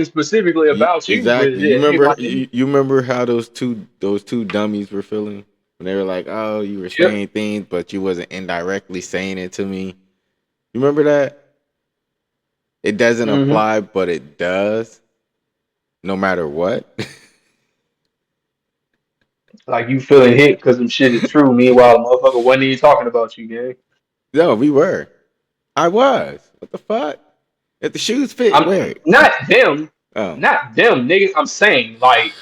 specifically about you, but Exactly. You yeah, remember like, you remember how those two dummies were feeling when they were like, "Oh, you were yep. saying things, but you wasn't indirectly saying it to me." You remember that? It doesn't Hmm. apply, but it does, no matter what. Like you feeling hit because some shit is true. Meanwhile, the motherfucker wasn't even talking about you, gang. No, we were. I was. What the fuck? If the shoes fit, I'm wear it. not them, Oh, not them, niggas. I'm saying like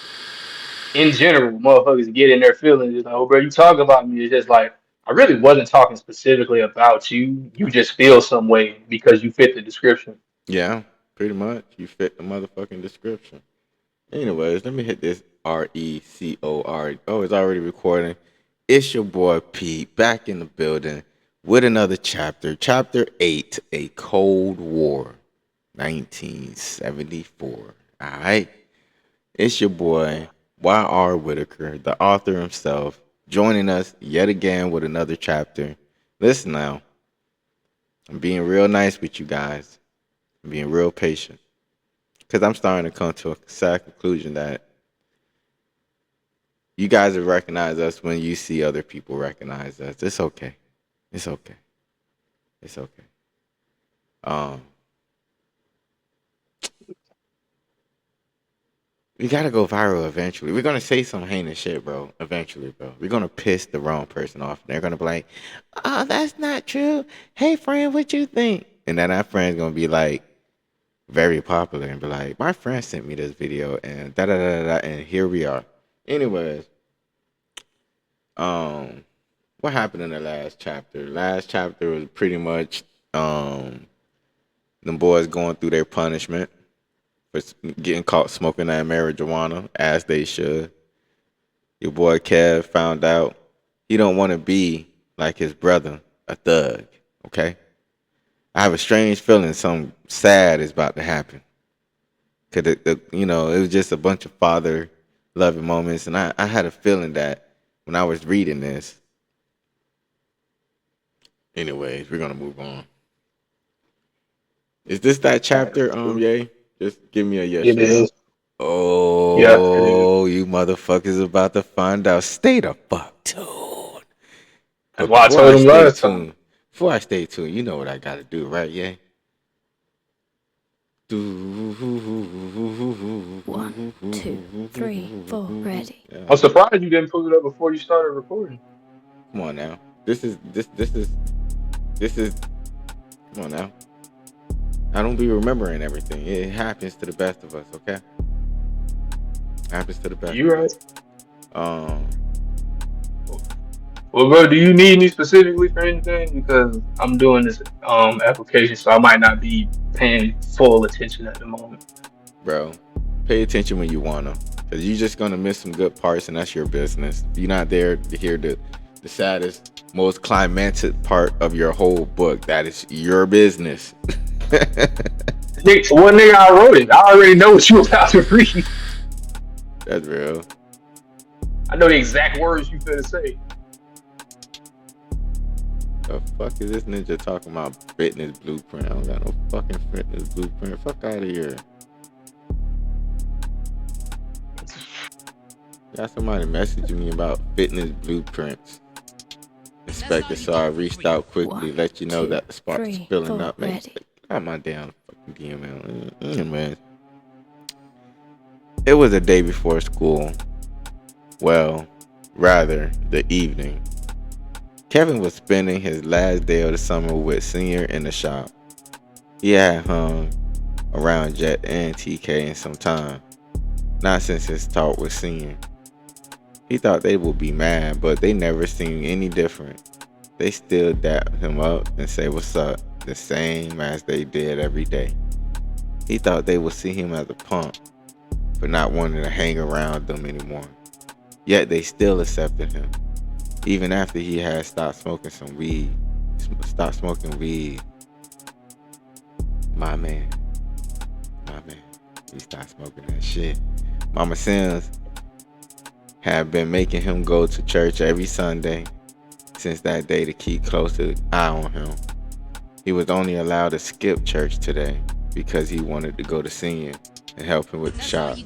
in general, motherfuckers get in their feelings. It's like, oh, bro, you talk about me. It's just like I really wasn't talking specifically about you. You just feel some way because you fit the description. yeah, pretty much. You fit the motherfucking description. Anyways, let me hit this RECOR. Oh, it's already recording. It's your boy Pete back in the building with another chapter. Chapter 8, A Cold War, 1974. All right. It's your boy, Y.R. Whitaker, the author himself, joining us yet again with another chapter. Listen now, I'm being real nice with you guys. I'm being real patient. Because I'm starting to come to a sad conclusion that you guys will recognize us when you see other people recognize us. It's okay. It's okay. It's okay. Um, we gotta go viral eventually. We're gonna say some heinous shit, bro. Eventually, bro. We're gonna piss the wrong person off. They're gonna be like, "Oh, that's not true. Hey, friend, what you think?" And then our friend's gonna be like, very popular, and be like, "My friend sent me this video, and da da da da," and here we are. Anyways, um, what happened in the last chapter? Last chapter was pretty much them boys going through their punishment for getting caught smoking that marijuana, as they should. Your boy Kev found out he don't want to be like his brother, a thug. Okay, I have a strange feeling something sad is about to happen. Cause it was just a bunch of father loving moments, and I had a feeling that when I was reading this. Anyways, we're gonna move on. Is this that chapter, Yay? Just give me a yes It or no. is. Yeah, it is. Oh, you motherfuckers about to find out. Stay the fuck tuned. That's But why I told him last time. before I stay tuned, you know what I gotta do, right? Yeah. One, two, three, four, ready. I'm Yeah. surprised you didn't pull it up before you started recording. Come on now. This is come on now. I don't be remembering everything. It happens to the best of us, okay? It happens to the best You of right. us. Um Well, bro, do you need me specifically for anything? Because I'm doing this application, so I might not be paying full attention at the moment. bro, pay attention when you wanna. Cause you're just gonna miss some good parts and that's your business. You're not there to hear the saddest, most climactic part of your whole book. That is your business. Nick, what nigga I wrote it? I already know what you about to read. That's real. I know the exact words you finna say. The fuck is this ninja talking about fitness blueprint? I don't got no fucking fitness blueprint. Fuck out of here. Got somebody messaging me about fitness blueprints. Inspector, so I reached out quickly, One, let you know two, that the spot is three, filling four, up. Man, ready. got my damn fucking DM, man. It was a day before school. Well, rather, the evening. Kevin was spending his last day of the summer with Senior in the shop. He had hung around Jet and TK in some time, not since his talk with Senior. He thought they would be mad, but they never seemed any different. They still dap him up and say what's up, the same as they did every day. He thought they would see him as a punk for not wanting to hang around them anymore. Yet they still accepted him, even after he had stopped smoking some weed. Stopped smoking weed. My man, my man, he stopped smoking that shit. Mama Sims had been making him go to church every Sunday since that day to keep closer eye on him. He was only allowed to skip church today because he wanted to go to senior. and help him with the shop.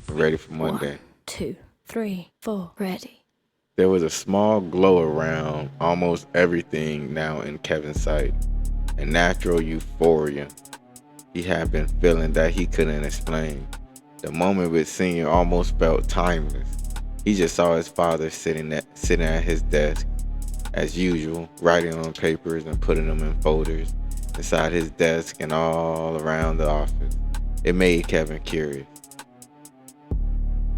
Ready for Monday. 1, 2, 3, 4, ready. There was a small glow around almost everything now in Kevin's sight, a natural euphoria he had been feeling that he couldn't explain. The moment with Senior almost felt timeless. He just saw his father sitting at his desk, as usual, writing on papers and putting them in folders inside his desk and all around the office. It made Kevin curious.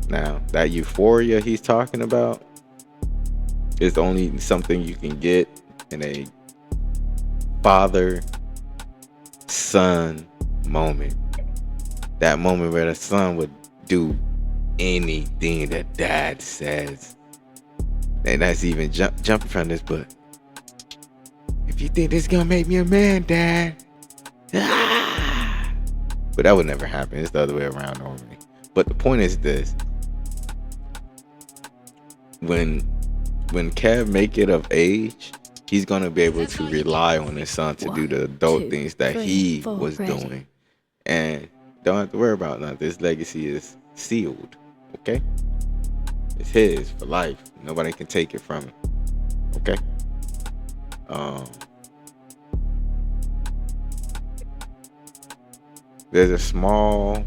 Now, that euphoria he's talking about is only something you can get in a father-son moment. That moment where the son would do anything that dad says. And that's even jumping from this, but if you think this is gonna make me a man, Dad. But that would never happen. It's the other way around normally. But the point is this. When Kev make it of age, he's gonna be able to rely on his son to do the adult things that he was doing. And don't have to worry about nothing. This legacy is sealed. Okay? It's his for life. Nobody can take it from him. Okay? There's a small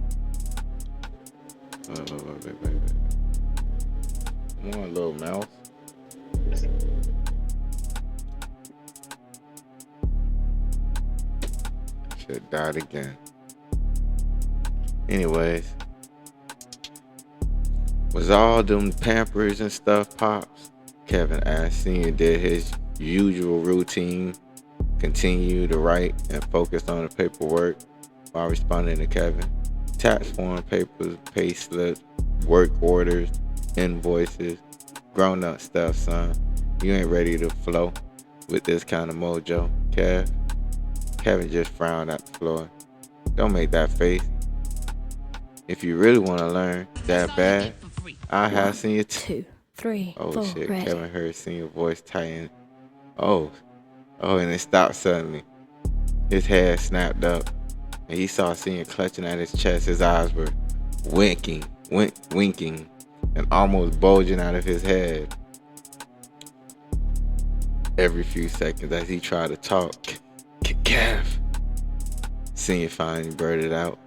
one little mouse. Shit died again. Anyways, was all them Pampers and stuff pops? Kevin asked. Senior did his usual routine, continued to write and focus on the paperwork while responding to Kevin. Tax form papers, pay slips, work orders, invoices, grown up stuff, son. You ain't ready to flow with this kind of mojo, Kev. Kevin just frowned at the floor. Don't make that face. If you really want to learn that bad, I have Senior 2, 3, Oh 4, shit, ready. Kevin heard Senior voice tighten. Oh, and it stopped suddenly. His head snapped up, and he saw Senior clutching at his chest. His eyes were winking, and almost bulging out of his head every few seconds as he tried to talk. Kev. Senior finally blurted out.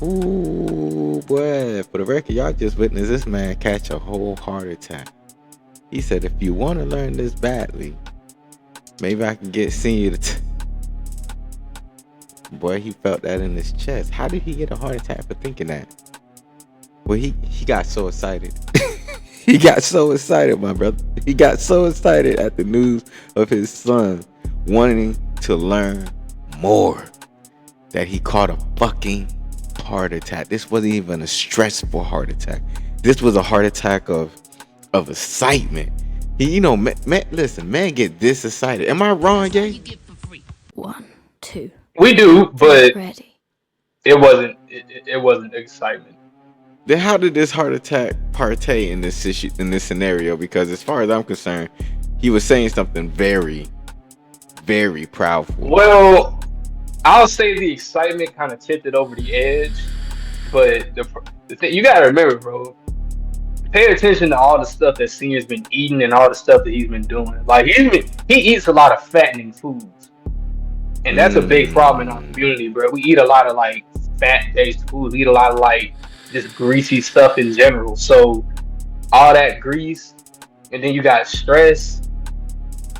Ooh, boy. For the record, y'all just witnessed this man catch a whole heart attack. He said, if you want to learn this badly, maybe I can get Senior to... Boy, he felt that in his chest. How did he get a heart attack for thinking that? Well, he got so excited. He got so excited, my brother. He got so excited at the news of his son wanting to learn more that he caught a fucking heart attack. This wasn't even a stressful heart attack. This was a heart attack of excitement. He, man, listen, man get this excited. Am I wrong, Jay? 1, 2, We do, but ready. it wasn't excitement. Then how did this heart attack partake in this issue, in this scenario? Because as far as I'm concerned, he was saying something very, very proudful. Well, I'll say the excitement kind of tipped it over the edge, but the thing you gotta remember, bro, pay attention to all the stuff that Senior's been eating and all the stuff that he's been doing. Like he eats a lot of fattening foods, and that's a big problem in our community, bro. We eat a lot of like fat-based foods. We eat a lot of like just greasy stuff in general. So all that grease, and then you got stress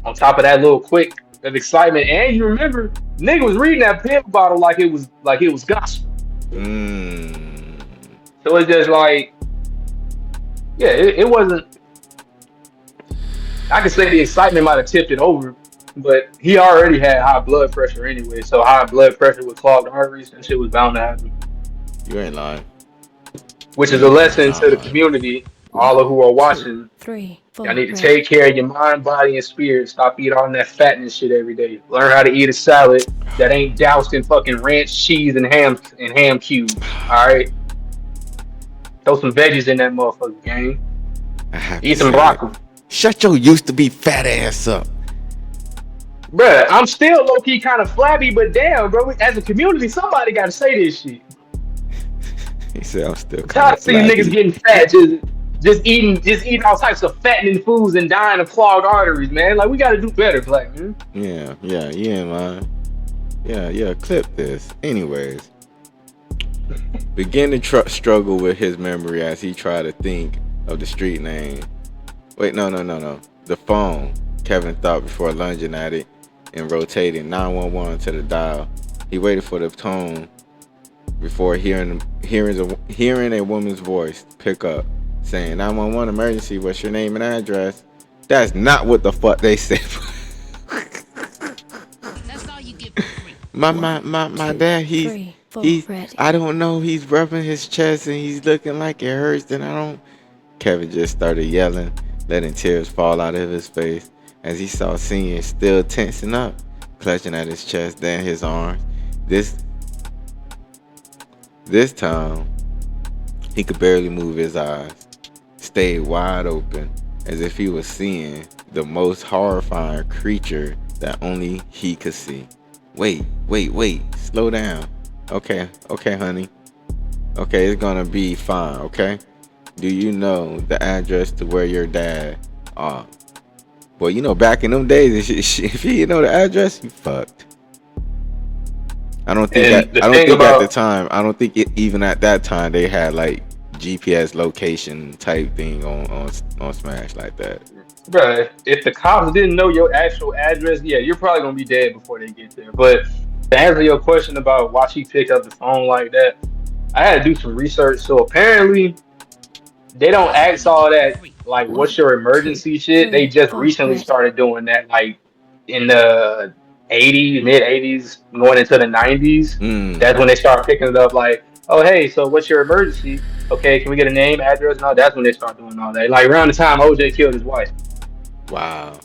on top of that little quick of excitement, and you remember nigga was reading that pill bottle like it was gospel. So it's just like, yeah, it wasn't. I could say the excitement might have tipped it over, but he already had high blood pressure anyway. So high blood pressure with clogged arteries and shit was bound to happen. You ain't lying. Which is a lesson to the community, all of who are watching. 3, 4, Y'all need to take care of your mind, body, and spirit. Stop eating all that fatness shit every day. Learn how to eat a salad that ain't doused in fucking ranch, cheese, and ham cubes. All right. Throw some veggies in that motherfucker, gang. Eat some broccoli. Shut your used to be fat ass up. Bruh, I'm still low-key kind of flabby, but damn, bro, as a community, somebody got to say this shit. He said, I'm still I'm kind tired of of seeing niggas flaky. getting fat, just eating all types of fattening foods and dying of clogged arteries, man. Like we got to do better, black man. Yeah, man. Yeah, clip this. Anyways, begin to struggle with his memory as he tried to think of the street name. Wait, no. The phone. Kevin thought before lunging at it and rotating 911 to the dial. He waited for the tone before hearing a woman's voice pick up, saying 911 emergency. What's your name and address? That's not what the fuck they said. My Two, dad, three, four, he's ready. I don't know, he's rubbing his chest and he's looking like it hurts and I don't. Kevin just started yelling, letting tears fall out of his face as he saw Senior still tensing up, clutching at his chest, then his arms. This time he could barely move his eyes, stayed wide open as if he was seeing the most horrifying creature that only he could see. Wait, slow down. Okay, honey. Okay, it's gonna be fine, okay? Do you know the address to where your dad are? Boy, you know back in them days, if you know the address, you fucked. I don't think And the I don't thing think at the about, time, I don't think even at that time they had like GPS location type thing on Smash like that. bruh, if the cops didn't know your actual address, yeah, you're probably gonna be dead before they get there. But to answer your question about why she picked up the phone like that, I had to do some research. So apparently, they don't ask all that like what's One, your two, emergency shit. They three, just four, recently ready. started doing that like in the 80s, mid 80s, going into the 90s. Mm. That's when they start picking it up like, oh hey, so what's your emergency? Okay, can we get a name, address? No, that's when they start doing all that. Like around the time OJ killed his wife. Wow.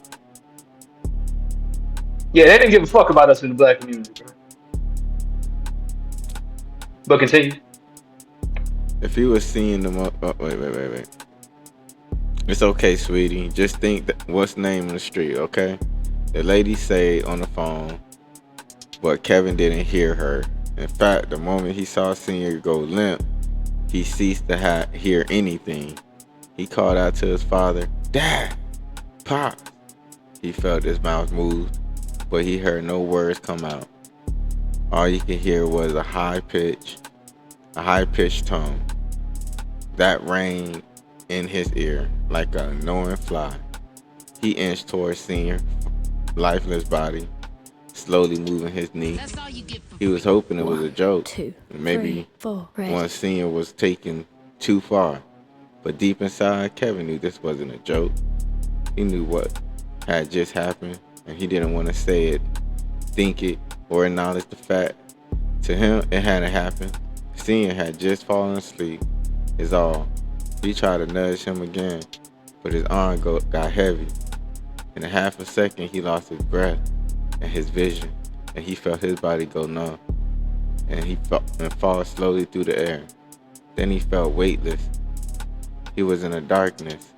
Yeah, they didn't give a fuck about us in the black community, bro. But continue. If he was seeing them up, oh, wait. It's okay, sweetie. Just think that what's name on the street, okay? The lady said on the phone, but Kevin didn't hear her. In fact, the moment he saw Senior go limp, he ceased to hear anything. He called out to his father, Dad, Pop. He felt his mouth move, but he heard no words come out. All you could hear was a high-pitched tone that rang in his ear like a knowing fly. He inched towards Senior's lifeless body, slowly moving his knee. He was hoping it was a One, joke, two, maybe three, four, ready. one Senior was taken too far. But deep inside, Kevin knew this wasn't a joke. He knew what had just happened, and he didn't want to say it, think it, or acknowledge the fact. To him, it hadn't happened. Senior had just fallen asleep, is all. He tried to nudge him again, but his arm got heavy. In a half a second, he lost his breath and his vision, and he felt his body go numb, and he fall slowly through the air. Then he felt weightless. He was in a darkness,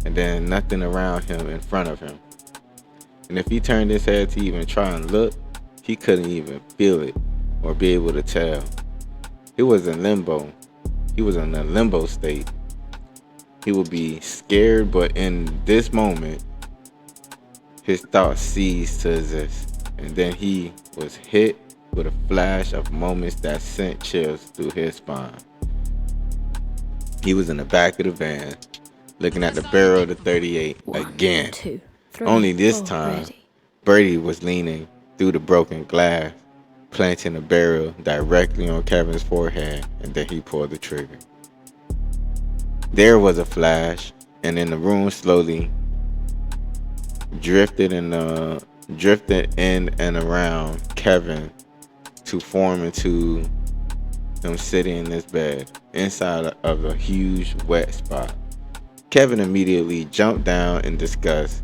and then nothing around him in front of him. And if he turned his head to even try and look, he couldn't even feel it or be able to tell. He was in limbo. He was in a limbo state. He would be scared, but in this moment, his thoughts ceased to exist. And then he was hit with a flash of moments that sent chills through his spine. He was in the back of the van, looking at the barrel of the 38 One, again. two, three, Only this four, time, ready. Brady was leaning through the broken glass, planting the barrel directly on Kevin's forehead, and then he pulled the trigger. There was a flash, and then the room slowly drifted in and around Kevin to form into him sitting in his bed inside of a huge wet spot. Kevin immediately jumped down in disgust.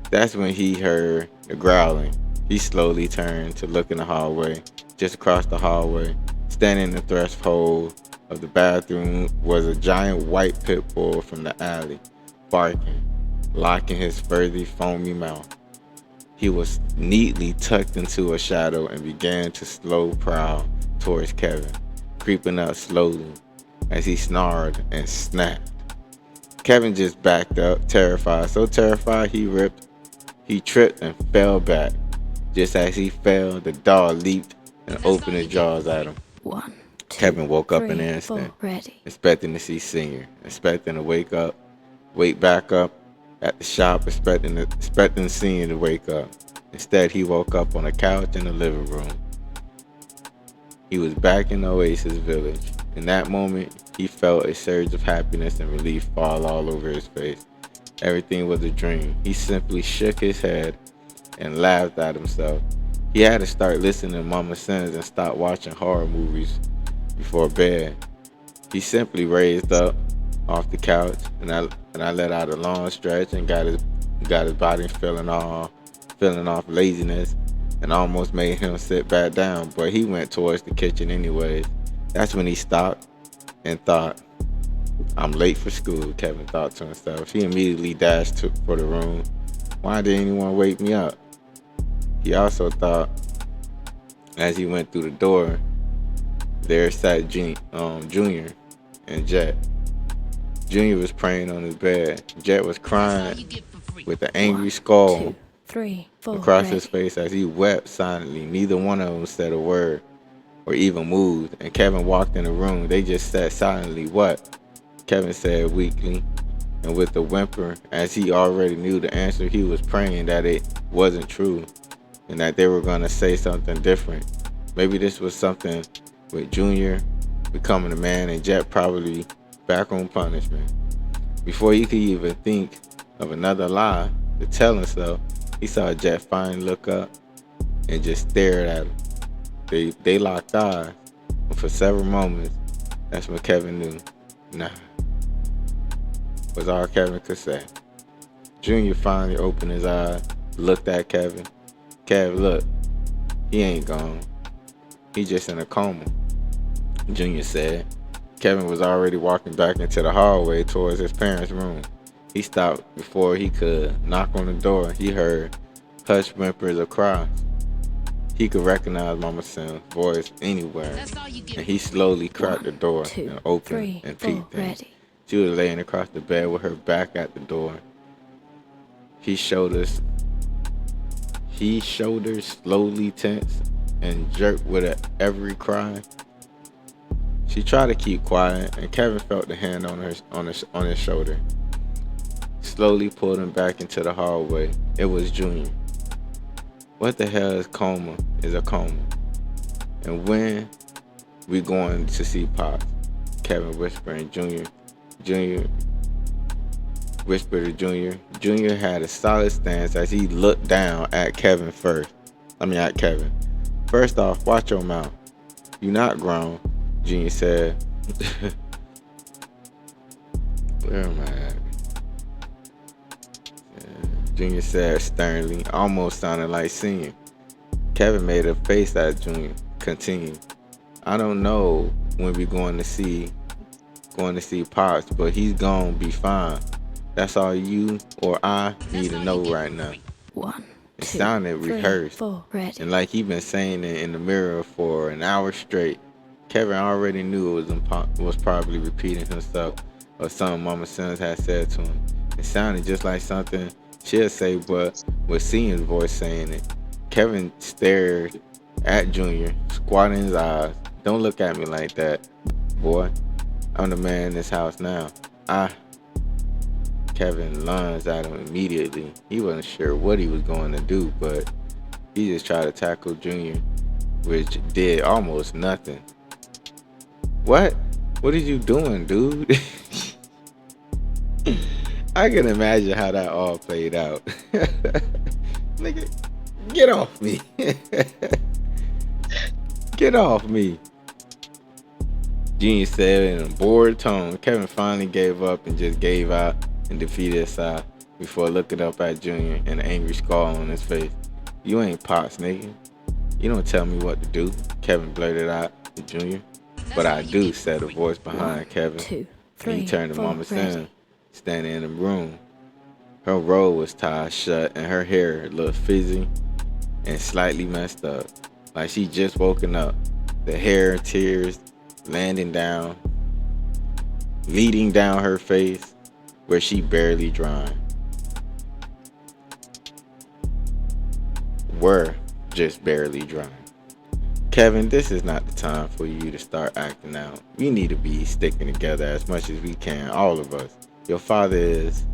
That's when he heard the growling. He slowly turned to look in the hallway. Just across the hallway, standing in the threshold of the bathroom, was a giant white pit bull from the alley, barking, locking his furry, foamy mouth. He was neatly tucked into a shadow and began to slow prowl towards Kevin, creeping up slowly, as he snarled and snapped. Kevin just backed up, terrified. So terrified he tripped and fell back. Just as he fell, the dog leaped and opened his jaws at him. 1, 2, Kevin woke up in 3, an 4, instant, ready. expecting to see Senior, expecting to wake back up at the shop, expecting Senior to wake up. Instead, he woke up on a couch in the living room. He was back in Oasis Village. In that moment, he felt a surge of happiness and relief fall all over his face. Everything was a dream. He simply shook his head and laughed at himself. He had to start listening to Mama Sins and stop watching horror movies before bed. He simply raised up off the couch and I let out a long stretch and got his body feeling off laziness and almost made him sit back down, but he went towards the kitchen anyways. That's when he stopped and thought, I'm late for school, Kevin thought to himself. He immediately dashed for the room. Why didn't anyone wake me up? He also thought, as he went through the door, there sat Junior and Jet. Junior was praying on his bed. Jet was crying with an angry 1, skull 2, 3, 4, across his ready. face as he wept silently. Neither one of them said a word or even moved, and Kevin walked in the room. They just sat silently. What? Kevin said weakly and with a whimper, as he already knew the answer. He was praying that it wasn't true and that they were going to say something different. Maybe this was something with Junior becoming a man and Jet probably back on punishment. Before he could even think of another lie to tell himself, he saw Jet finally look up and just stared at him. They locked eyes, and for several moments, that's when Kevin knew, nah, was all Kevin could say. Junior finally opened his eyes, looked at Kevin. Kev, look, he ain't gone. He just in a coma, Junior said. Kevin was already walking back into the hallway towards his parents' room. He stopped before he could knock on the door. He heard hushed whimpers of cries. He could recognize Mama Sim's voice anywhere, and he slowly cracked the 1, door 2, and opened 3, and 4, peeked in. ready. She was laying across the bed with her back at the door. His shoulders slowly tense and jerked with every cry. She tried to keep quiet, and Kevin felt the hand on his shoulder. Slowly pulled him back into the hallway. It was Junior. What the hell is a coma? And when we going to see Pops? Kevin whispered. Junior whispered to Junior. Junior had a solid stance as he looked down at Kevin. First off, watch your mouth. You not grown, Junior said. Where am I at? Junior said sternly, almost sounding like Senior. Kevin made a face at Junior. Continued. I don't know when we're going to see Pops, but he's gonna be fine. That's all you or I need to know right now. 1, It 2, sounded 3, rehearsed 4, ready. and like he'd been saying it in the mirror for an hour straight. Kevin already knew it was probably repeating himself or something Mama Sons had said to him. It sounded just like something she'll say, but with Senior's voice saying it. Kevin stared at Junior, squatting his eyes. Don't look at me like that, boy. I'm the man in this house now. Kevin lunged at him immediately. He wasn't sure what he was going to do, but he just tried to tackle Junior, which did almost nothing. What? What are you doing, dude? I can imagine how that all played out. Nigga, get off me. Get off me. Junior said in a bored tone. Kevin finally gave up and just gave out and defeated sigh before looking up at Junior and an angry scar on his face. You ain't Pops, nigga. You don't tell me what to do, Kevin blurted out to Junior. But I do, said a voice behind 1, Kevin. 2, And he 3, turned to 4, Mama Sam, ready. standing in the room. Her robe was tied shut and her hair looked frizzy and slightly messed up, like she just woken up. The hair, tears landing down leading down her face where she barely drying. Were just barely drying. Kevin, this is not the time for you to start acting out. We need to be sticking together as much as we can, all of us. Your father is.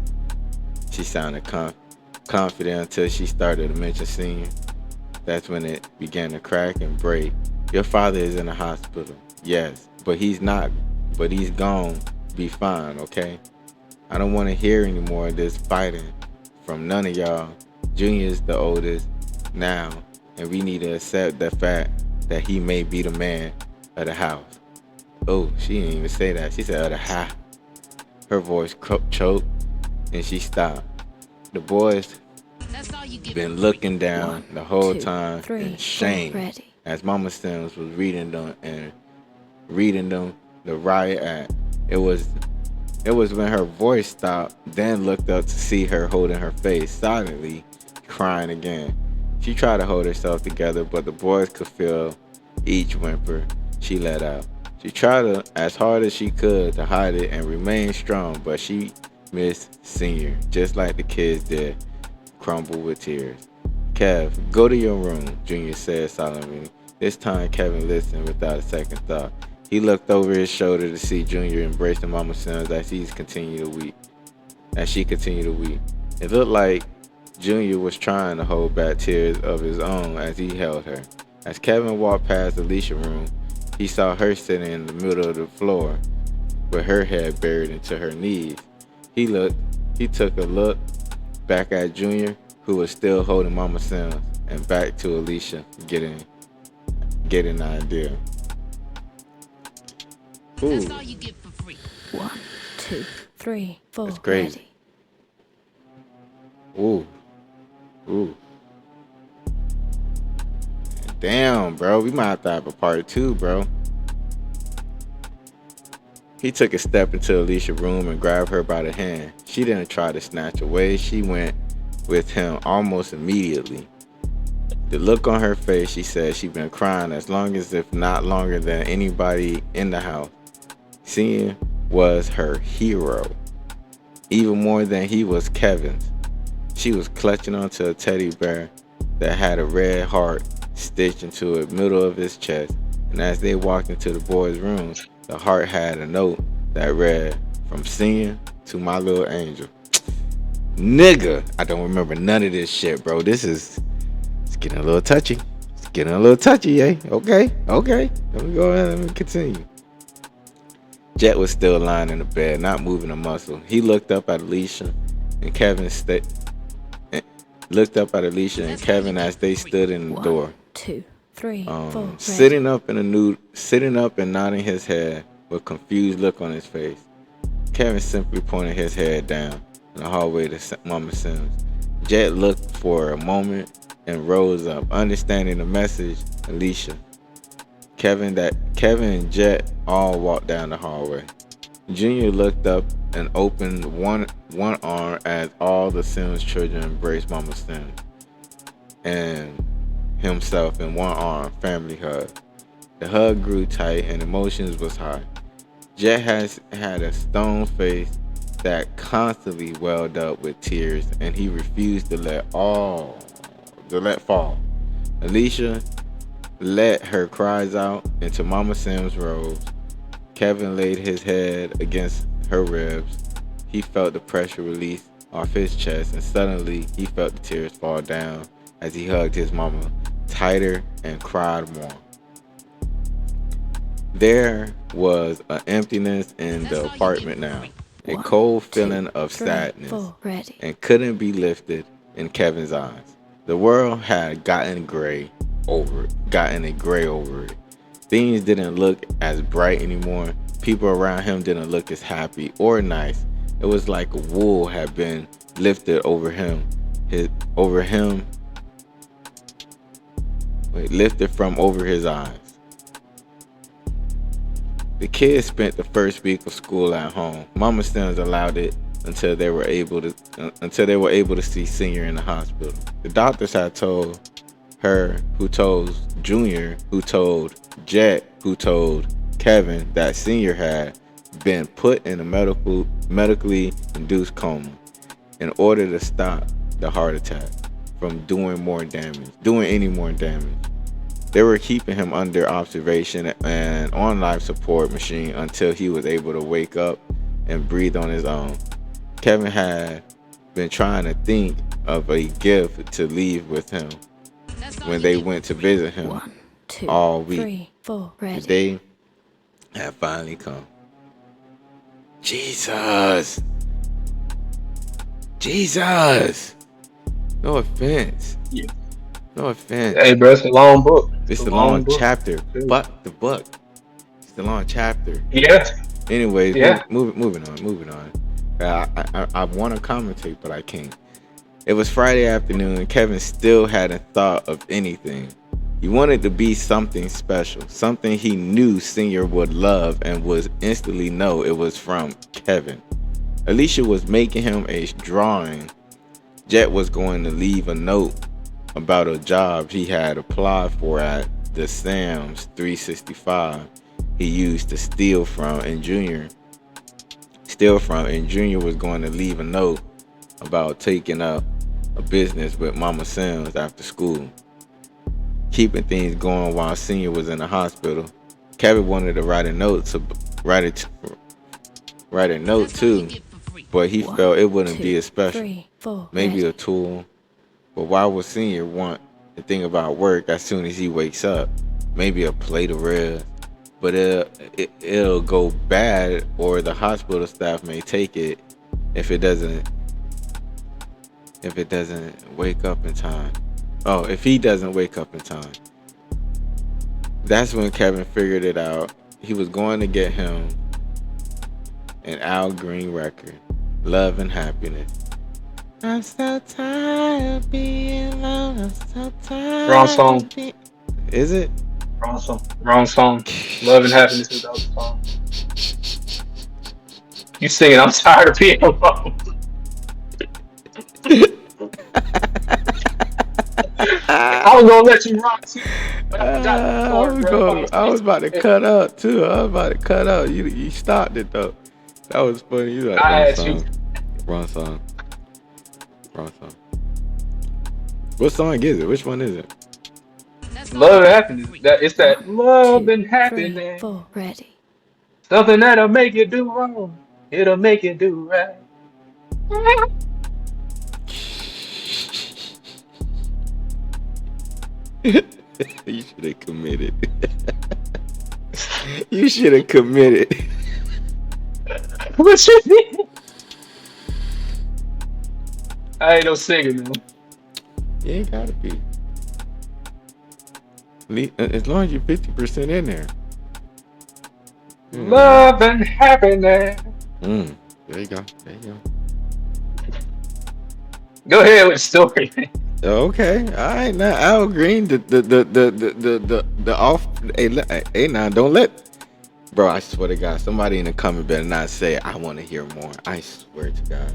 She sounded confident until she started to mention senior. That's when it began to crack and break. Your father is in the hospital. Yes, but he's not. But he's gone. Be fine, okay? I don't want to hear any more of this fighting from none of y'all. Junior's the oldest now, and we need to accept the fact that he may be the man of the house. Oh, she didn't even say that. She said of the house. Her voice choked, and she stopped. The boys been looking down the whole time in shame as Mama Sims was reading them the riot act. It was when her voice stopped, then looked up to see her holding her face, silently crying again. She tried to hold herself together, but the boys could feel each whimper she let out. She tried as hard as she could to hide it and remain strong, but she missed Senior, just like the kids did, crumble with tears. Kev, go to your room, Junior said solemnly. This time Kevin listened without a second thought. He looked over his shoulder to see Junior embracing Mama Sims as she continued to weep. It looked like Junior was trying to hold back tears of his own as he held her. As Kevin walked past Alicia's room, he saw her sitting in the middle of the floor with her head buried into her knees. He took a look back at Junior, who was still holding Mama Sims, and back to Alicia, getting an idea. Ooh. That's all you get for free. 1, 2, 3, 4. That's crazy. Ready. Ooh. Damn, bro. We might have to have a part 2, bro. He took a step into Alicia's room and grabbed her by the hand. She didn't try to snatch away. She went with him almost immediately. The look on her face, she said she'd been crying as long as, if not longer than anybody in the house. Senior was her hero, even more than he was Kevin's. She was clutching onto a teddy bear that had a red heart stitched into the middle of his chest, and as they walked into the boys' room, the heart had a note that read, "From Senior to my little angel." Nigga, I don't remember none of this shit, bro. It's getting a little touchy. Eh? Okay. Let me go ahead and let me continue. Jet was still lying in the bed, not moving a muscle. He looked up at Alicia and Kevin as they stood in the door. 1, 2, 3, 4. Sitting up and nodding his head with a confused look on his face. Kevin simply pointed his head down in the hallway to Mama Sims. Jet looked for a moment and rose up, understanding the message. Alicia, Kevin and Jet all walked down the hallway. Junior looked up and opened one arm as all the Sims children embraced Mama Sims and himself in one arm, family hug. The hug grew tight and emotions was high. Jet had a stone face that constantly welled up with tears, and he refused to let fall. Alicia let her cries out into Mama Sims' robes. Kevin laid his head against her ribs. He felt the pressure release off his chest, and suddenly he felt the tears fall down as he hugged his mama tighter and cried more. There was an emptiness in the apartment now, a cold feeling of sadness, and couldn't be lifted in Kevin's eyes. The world had gotten gray over it. Things didn't look as bright anymore. People around him didn't look as happy or nice. It was like a wool had been lifted lifted from over his eyes. The kids spent the first week of school at home. Mama Sims allowed it until they were able to see Senior in the hospital. The doctors had told her, who told Junior, who told Jet, who told Kevin that Senior had been put in a medically induced coma in order to stop the heart attack from doing any more damage. They were keeping him under observation and on life support machine until he was able to wake up and breathe on his own. Kevin had been trying to think of a gift to leave with him when they went to visit him 1, 2, all week. 3, 4, The ready. day had finally come. Jesus! Jesus! No offense. Yeah. No offense. Hey, bro, it's a long book. It's a the long book. chapter, but the book. It's the long chapter. Yeah. Anyways, Yeah. moving on. I want to commentate, but I can't. It was Friday afternoon, and Kevin still hadn't thought of anything. He wanted to be something special, something he knew Senior would love and would instantly know it was from Kevin. Alicia was making him a drawing. Jet was going to leave a note about a job he had applied for at the Sam's 365 he used to steal from, and Junior was going to leave a note about taking up a business with Mama Sims after school, keeping things going while Senior was in the hospital. Kevin wanted to write a note too, but he felt it wouldn't be as special. 3, 4, Maybe ready. a tool. But why would Senior want to think about work as soon as he wakes up? Maybe a plate of ribs. But it'll go bad, or the hospital staff may take it if it doesn't wake up in time. Oh, if he doesn't wake up in time. That's when Kevin figured it out. He was going to get him an Al Green record, Love and Happiness. I'm so tired of being alone. I'm so tired. Wrong song. Is it? Wrong song. Wrong song. Love and Happiness is the other song. You singing I'm tired of being alone. I was gonna let you rock too, but I forgot the chord, bro. I was about to cut out too. I was about to cut out. You stopped it though. That was funny. You like I wrong had song. you. Wrong song. What song is it? Which one is it? Love and Happiness. It's that 1, love 2, and 3, happiness. 4, ready. Something that'll make you do wrong. It'll make you do right. You should have committed. You should have committed. What you mean? I ain't no singer, man. You ain't gotta be. As long as you're 50% in there. Love and happiness. There you go. Go ahead with the story. Okay, all right. Now Al Green, the off. Hey, now don't let, bro. I swear to God, somebody in the comment better not say I want to hear more. I swear to God,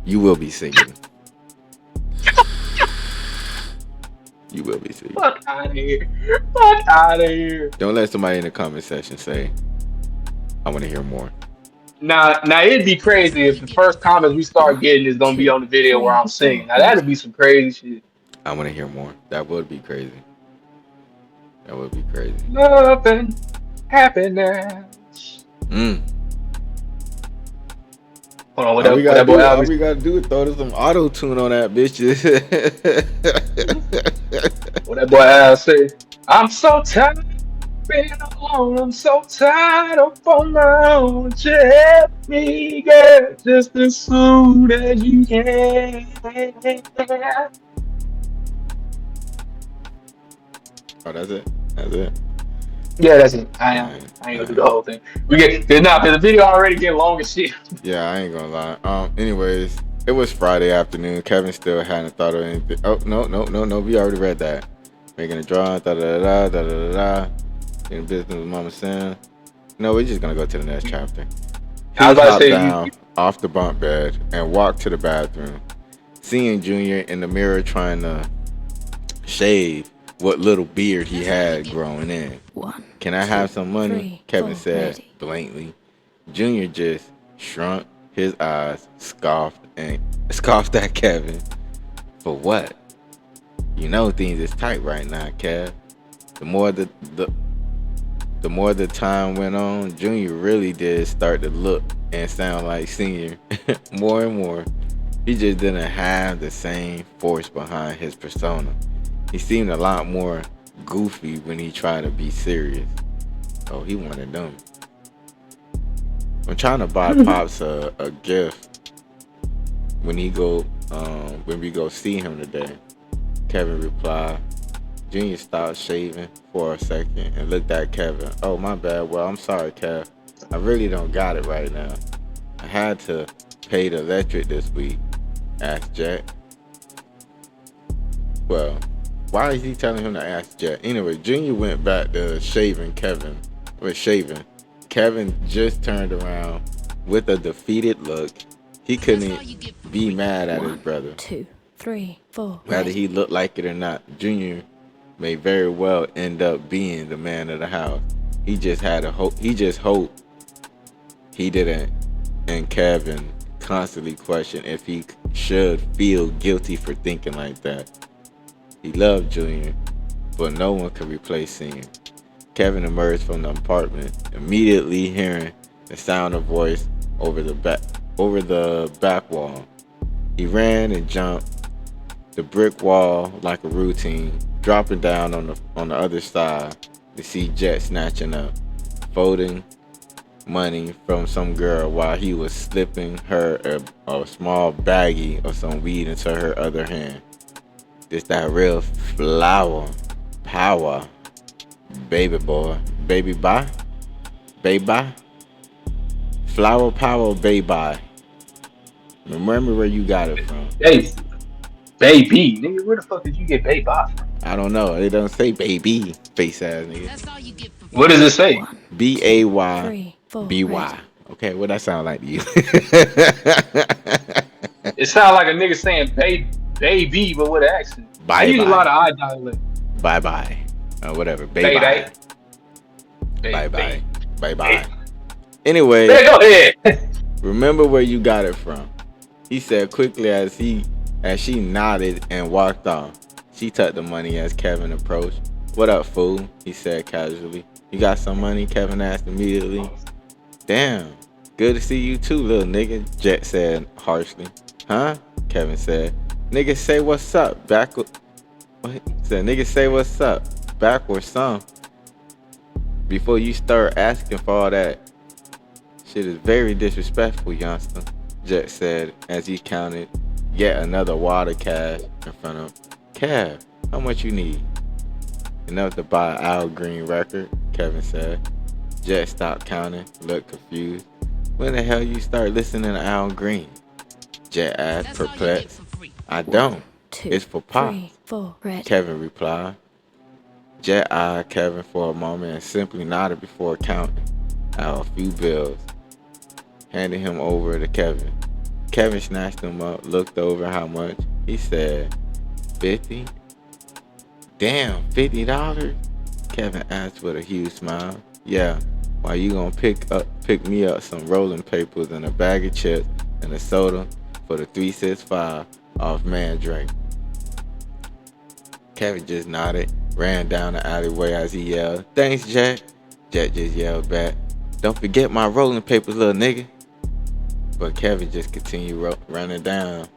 you will be singing. You will be singing. Fuck out of here. Fuck out of here. Don't let somebody in the comment section say I want to hear more. Now it'd be crazy if the first comments we start getting is gonna be on the video where I'm singing. Now that'd be some crazy shit. I want to hear more. That would be crazy. That would be crazy. Love and happiness. Hold on, what All we that boy Al gotta do is throw some auto tune on that bitch. What that boy Al say? I'm so tired of being alone. I'm so tired of on my own. Would you help me get just as soon as you can? Oh, that's it. That's it. Yeah, that's it. I ain't gonna do the whole thing. We get cause the video already getting long as shit. Yeah, I ain't gonna lie. Anyways, it was Friday afternoon. Kevin still hadn't thought of anything. Oh, no. We already read that. Making a drawing, da. In business with Mama Sam. No, we're just gonna go to the next chapter. He I was about to hopped say, down off the bunk bed and walked to the bathroom, seeing Junior in the mirror trying to shave what little beard he had growing in. 1. Can I have some money? 3, Kevin 4, said ready. blatantly. Junior just shrunk his eyes, scoffed at Kevin. For what? You know things is tight right now, Kev. The more the the more the time went on, Junior really did start to look and sound like Senior more and more. He just didn't have the same force behind his persona. He seemed a lot more goofy when he tried to be serious. Oh, he wanted them. I'm trying to buy Pops a gift when we go see him today. Kevin replied. Junior stopped shaving for a second and looked at Kevin. Oh, my bad. Well, I'm sorry, Kev. I really don't got it right now. I had to pay the electric this week, asked Jack. Well, why is he telling him to ask Jack? Anyway, Junior went back to shaving Kevin. Kevin just turned around with a defeated look. He couldn't be mad at his brother. 2, 3, 4. Whether he looked like it or not, Junior may very well end up being the man of the house. He just had a hope. He just hoped he didn't, and Kevin constantly question if he should feel guilty for thinking like that. He loved Junior, but no one could replace Senior. Kevin emerged from the apartment, immediately hearing the sound of voice over the back wall. He ran and jumped the brick wall like a routine, dropping down on the other side to see Jet snatching up, folding money from some girl while he was slipping her a small baggie of some weed into her other hand. This that real flower power, baby boy, baby, flower power, baby. Remember where you got it from. Hey, baby, nigga, where the fuck did you get baby from? I don't know. It doesn't say baby, face ass nigga. What does it say? BAYBY. Okay, what that sound like to you? It sounds like a nigga saying baby, but with an accent. I Bye use a lot bye. of eye dialect. Bye bye. Whatever. Bye Bay bye. day. Bye Bay. bye. Bye bye. Hey, Anyway, go ahead. remember where you got it from. He said quickly as she nodded and walked off. She tucked the money as Kevin approached. What up, fool? He said casually. You got some money? Kevin asked immediately. Damn. Good to see you too, little nigga, Jet said harshly. Huh? Kevin said. Nigga say what's up, backward. What? He said, nigga say what's up, backward some. Before you start asking for all that. Shit is very disrespectful, youngster, Jet said as he counted yet another wad of cash in front of him. Kev, how much you need? Enough to buy an Al Green record, Kevin said. Jet stopped counting, looked confused. When the hell you start listening to Al Green? Jet asked, perplexed. I don't. It's for Pop. 3, 4. Ready. Kevin replied. Jet eyed Kevin for a moment and simply nodded before counting out a few bills, handing him over to Kevin. Kevin snatched them up, looked over how much. He said, 50? Damn, $50? Kevin asked with a huge smile. Yeah, why you gonna pick me up some rolling papers and a bag of chips and a soda for the 365 off Mandrake. Kevin just nodded, ran down the alleyway as he yelled, Thanks, Jack. Jack just yelled back, Don't forget my rolling papers, little nigga. But Kevin just continued running down.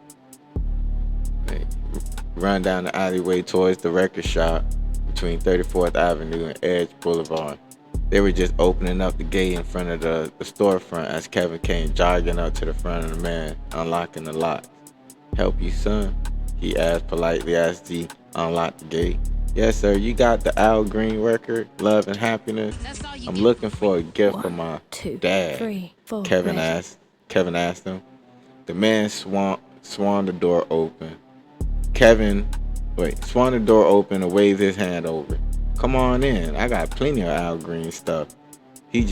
Run down the alleyway towards the record shop between 34th Avenue and Edge Boulevard. They were just opening up the gate in front of the storefront as Kevin came jogging up to the front of the man, unlocking the lock. Help you, son? He asked politely as he unlocked the gate. Yes, sir. You got the Al Green record, Love and Happiness? I'm looking for a gift for my 2, dad. 3, 4. Kevin ready. asked. Kevin asked him. The man swung the door open. Swung the door open and waved his hand over. Come on in. I got plenty of Al Green stuff. He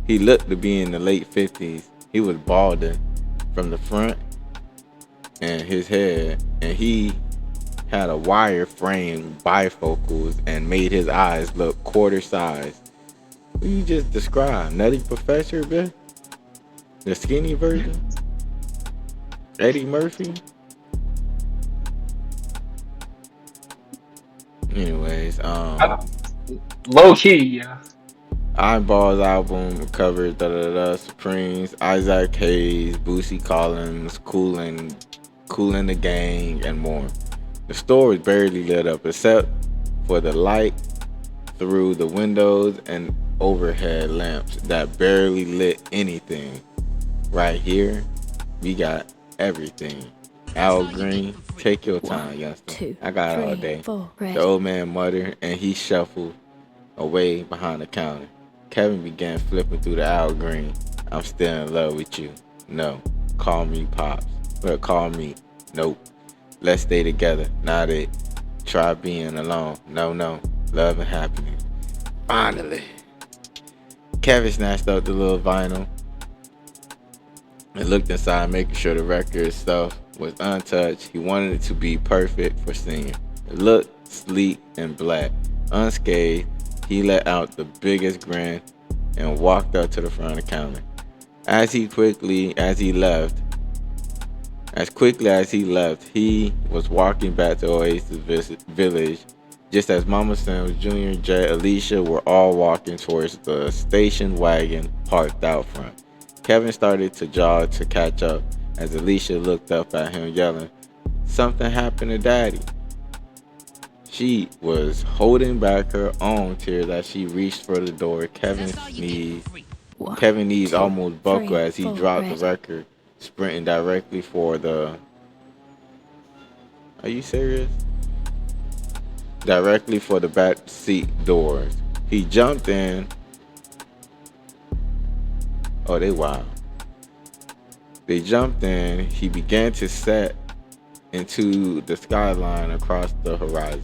looked to be in the late 50s. He was balding from the front and his head, and he had a wire frame bifocals and made his eyes look quarter size. Who you just described? Nutty Professor, bitch? The skinny version? Eddie Murphy? Anyways, I, low key, yeah. Eyeballs album covers Supremes, Isaac Hayes, Boosie Collins, Coolin the Gang, and more. The store was barely lit up except for the light through the windows and overhead lamps that barely lit anything. Right here, we got everything. Al Green, take your time, One, youngster. two, I got all three, day. four, The ready. old man muttered and he shuffled away behind the counter. Kevin began flipping through the Al Green. I'm still in love with you. No. Call me Pops. But call me. Nope. Let's stay together. Not it. Try being alone. No, no. Love and happiness. Finally. Kevin snatched up the little vinyl and looked inside, making sure the record stuff was untouched. He wanted it to be perfect for singing. It looked sleek and black. Unscathed, he let out the biggest grin and walked up to the front of the counter. As quickly as he left, he was walking back to Oasis Village just as Mama Sims, Junior, Jet, Alicia were all walking towards the station wagon parked out front. Kevin started to jog to catch up as Alicia looked up at him yelling, "Something happened to Daddy." She was holding back her own tears as she reached for the door. One, Kevin knees two, almost buckled three, as he four, dropped the ready. record, sprinting directly for the. Are you serious? Directly for the back seat doors. He jumped in. Oh, they wild. They jumped in. He began to set into the skyline across the horizon.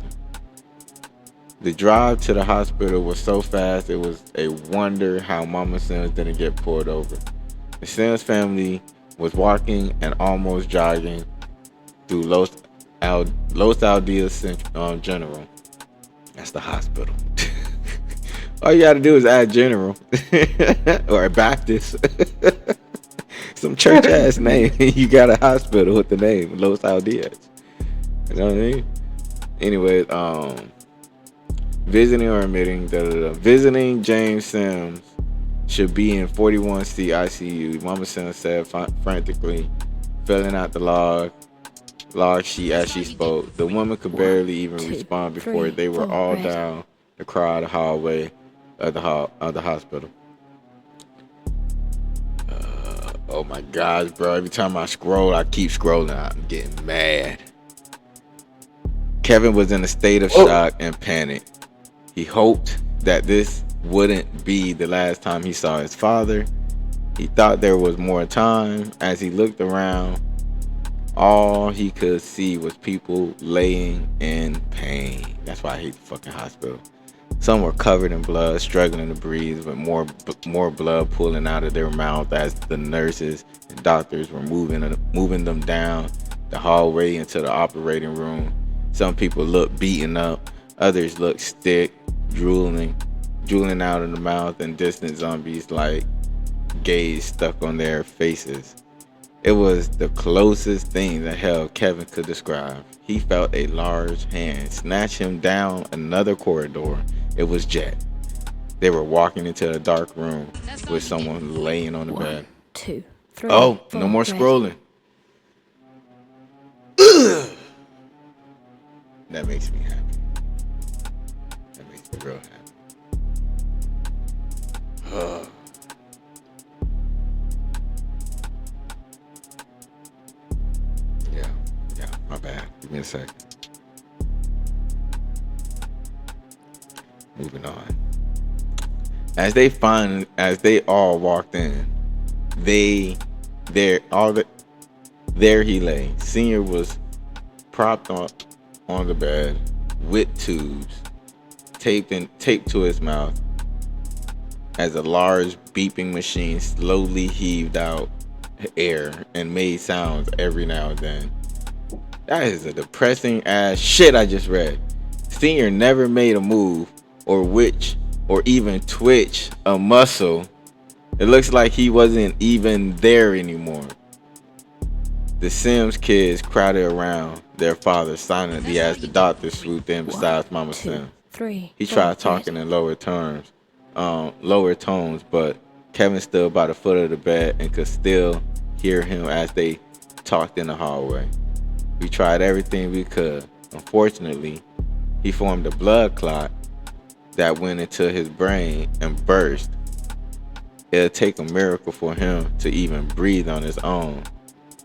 The drive to the hospital was so fast it was a wonder how Mama Sims didn't get pulled over. The Sims family was walking and almost jogging through Los Aldeas General. That's the hospital. All you gotta do is add General or a Baptist, some church ass name. You got a hospital with the name Los Aldeas. You know what I mean? Anyways, visiting or admitting visiting James Sims should be in 41C ICU. Mama Sims said frantically, filling out the log sheet as she spoke. The woman could barely even respond before they were all down the crowded hallway of the hospital. Oh my gosh, bro! Every time I scroll, I keep scrolling. I'm getting mad. Kevin was in a state of Whoa. shock and panic. He hoped that this wouldn't be the last time he saw his father. He thought there was more time. As he looked around, all he could see was people laying in pain. That's why I hate the fucking hospital. Some were covered in blood, struggling to breathe, with more blood pooling out of their mouth as the nurses and doctors were moving them down the hallway into the operating room. Some people looked beaten up, others looked sick, drooling out of the mouth, and distant zombies like gaze stuck on their faces. It was the closest thing to hell Kevin could describe. He felt a large hand snatch him down another corridor. It was Jet. They were walking into a dark room with someone laying on the bed. 1, 2, 3. Oh, four, no more ready. scrolling. That makes me happy. That makes me real happy. Yeah, my bad. Give me a second. Moving on. As they all walked in, there he lay. Senior was propped on the bed with tubes taped to his mouth as a large beeping machine slowly heaved out air and made sounds every now and then. That is a depressing ass shit I just read. Senior never made a move or or even twitch a muscle. It looks like he wasn't even there anymore. The Sims kids crowded around their father silently as the doctor swooped in beside Mama Sims. He tried talking in lower tones, but Kevin stood by the foot of the bed and could still hear him as they talked in the hallway. We tried everything we could. Unfortunately, he formed a blood clot that went into his brain and burst. It'll take a miracle for him to even breathe on his own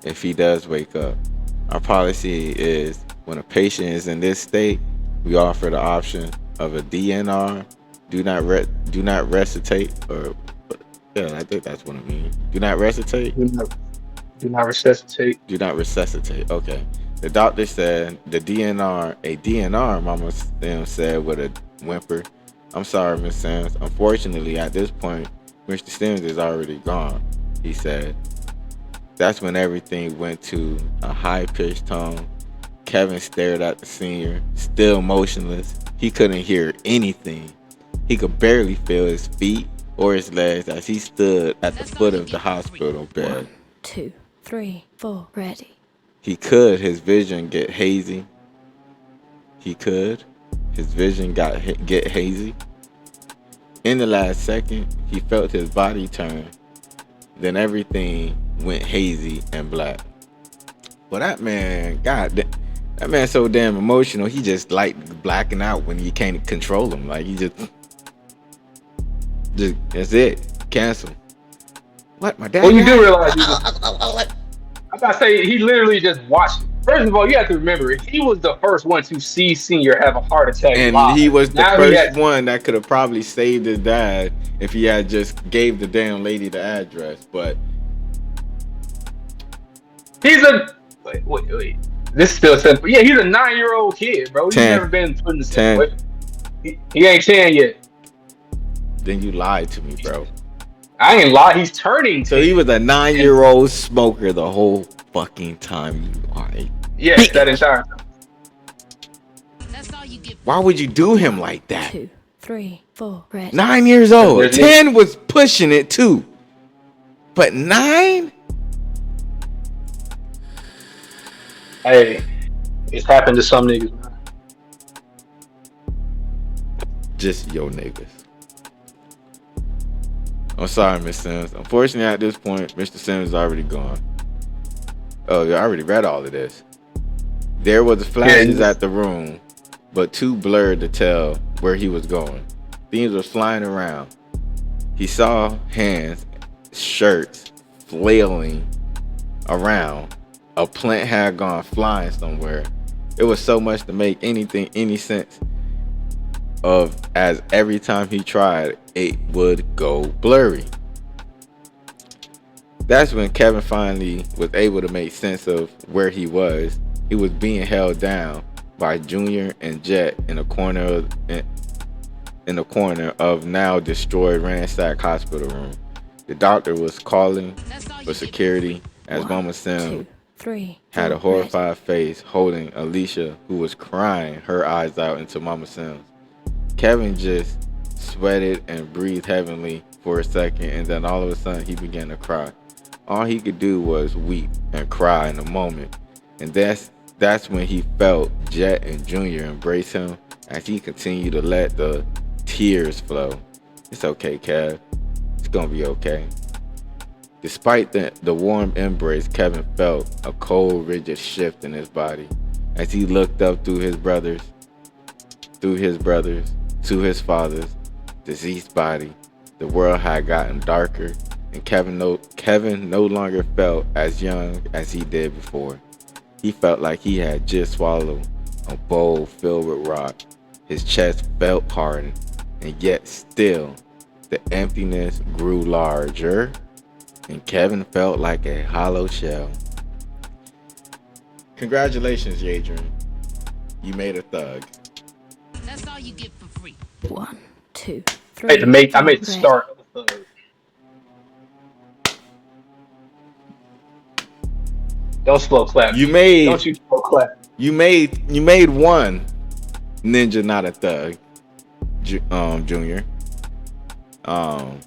if he does wake up. Our policy is when a patient is in this state, we offer the option of a DNR, do not resuscitate, or yeah, I think that's what it means. Do not resuscitate. Do not resuscitate. Do not resuscitate. Okay. The doctor said a DNR, Mama Sims said with a whimper. I'm sorry, Miss Sims. Unfortunately, at this point, Mr. Sims is already gone, he said. That's when everything went to a high-pitched tone. Kevin stared at the senior, still motionless. He couldn't hear anything. He could barely feel his feet or his legs as he stood at the foot of the hospital bed. 1, 2, 3, 4, ready. His vision get hazy. His vision get hazy. In the last second, he felt his body turn. Then everything went hazy and black. Well, that man, that man's so damn emotional. He just like blacking out when you can't control him. Like he just that's it. Cancel. What, my dad? Well, you do realize he was. I'm about to say he literally just watched it. First of all, you have to remember he was the first one to see Senior have a heart attack And live. he was the Now first one that could have probably saved his dad if he had just gave the damn lady the address. But he's a wait. This is still simple. Yeah, he's a 9-year-old kid, bro. He's 10. never been put in the 10. situation. He ain't 10 yet. Then you lied to me, bro. I ain't lie. He's turning 10. So he was a 9-year-old smoker the whole fucking time. You are a yes, that entire time. Why would you do him like that? 2, 3, 4, ready. 9 years old. 10 was pushing it too. But 9? Hey, it's happened to some niggas, man. Just yo niggas. I'm sorry, Miss Sims. Unfortunately, at this point, Mr. Sims is already gone. Oh, I already read all of this. There was flashes at the room, but too blurred to tell where he was going. Things were flying around. He saw hands, shirts flailing around. A plant had gone flying somewhere. It was so much to make any sense of, as every time he tried, it would go blurry. That's when Kevin finally was able to make sense of where he was. He was being held down by Junior and Jet in the corner of now destroyed ransacked hospital room. The doctor was calling for security as Mama Sim had a horrified face holding Alicia, who was crying her eyes out into Mama Sims. Kevin just sweated and breathed heavily for a second, and then all of a sudden he began to cry. All he could do was weep and cry in a moment, and that's when he felt Jet and Junior embrace him as he continued to let the tears flow. It's okay, Kev. It's gonna be okay. Despite the warm embrace, Kevin felt a cold, rigid shift in his body as he looked up through his brothers, to his father's deceased body. The world had gotten darker, and Kevin no longer felt as young as he did before. He felt like he had just swallowed a bowl filled with rock. His chest felt hardened, and yet still, the emptiness grew larger, and Kevin felt like a hollow shell. Congratulations, Yadrian. You made a thug. That's all you get for free. 1, 2, 3. I made the start of the third. Don't slow clap. You made Don't you slow clap. you made one ninja, not a thug, Junior. Um,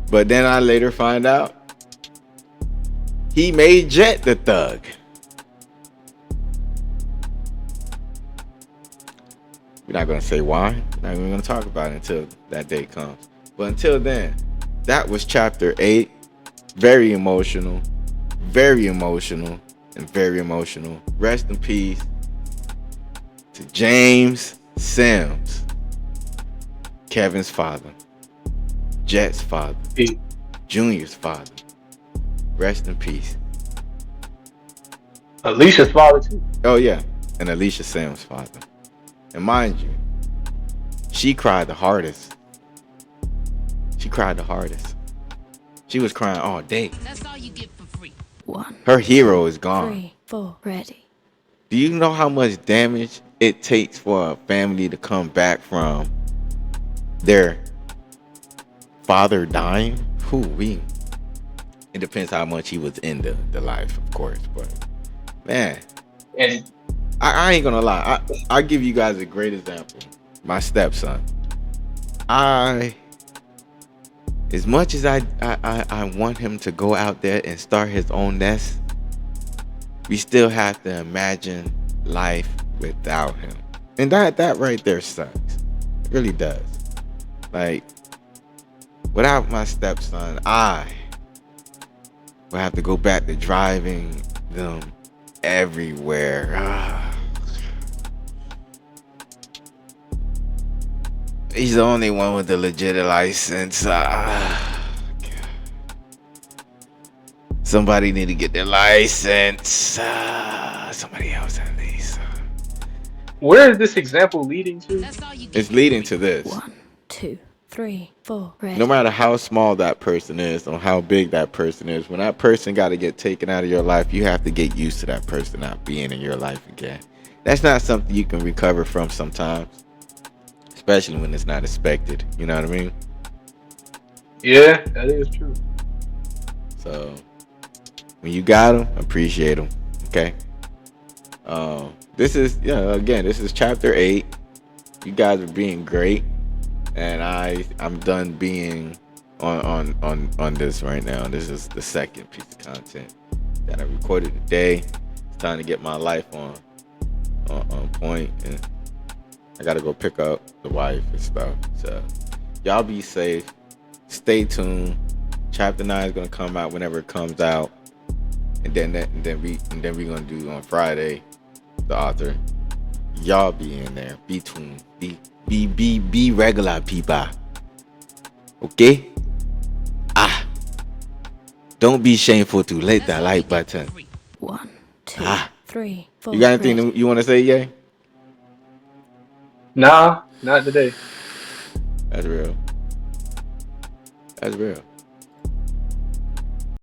but then I later find out he made Jet the thug. We're not gonna say why. We're not even gonna talk about it until that day comes. But until then, that was chapter 8. Very emotional, very emotional, and very emotional. Rest in peace to James Sims, Kevin's father, Jet's father, Junior's father. Rest in peace. Alicia's father too. Oh yeah, and Alicia Sims' father. And mind you, she cried the hardest. She cried the hardest. She was crying all day. That's all you get for free. 1, Her hero is gone. 3, 4, ready. Do you know how much damage it takes for a family to come back from their father dying? It depends how much he was in the life, of course. But man, And I ain't gonna lie. I give you guys a great example. My stepson. As much as I want him to go out there and start his own nest, we still have to imagine life without him. And that right there sucks. It really does. Like, without my stepson, I will have to go back to driving them everywhere. He's the only one with the legit license. Somebody need to get their license. Somebody else at least. where is this example leading to? That's all you get. It's leading to this. 1, 2, 3, 4, ready. No matter how small that person is or how big that person is, when that person got to get taken out of your life, you have to get used to that person not being in your life again. That's not something you can recover from sometimes, especially when it's not expected. You know what I mean? Yeah, that is true. So when you got them, appreciate them. Okay. This is this is chapter 8. You guys are being great, and I'm done being on this right now. This is the second piece of content that I recorded today. It's time to get my life on point, and I gotta go pick up the wife and stuff. So y'all be safe. Stay tuned. Chapter 9 is gonna come out whenever it comes out, and then we gonna do on Friday the author. Y'all be in there. Be tuned. Be regular people. Okay? Don't be shameful to hit that like button. 1, 2, 3, 4. You got anything ready. you want to say, Yay? Nah, not today. That's real. That's real.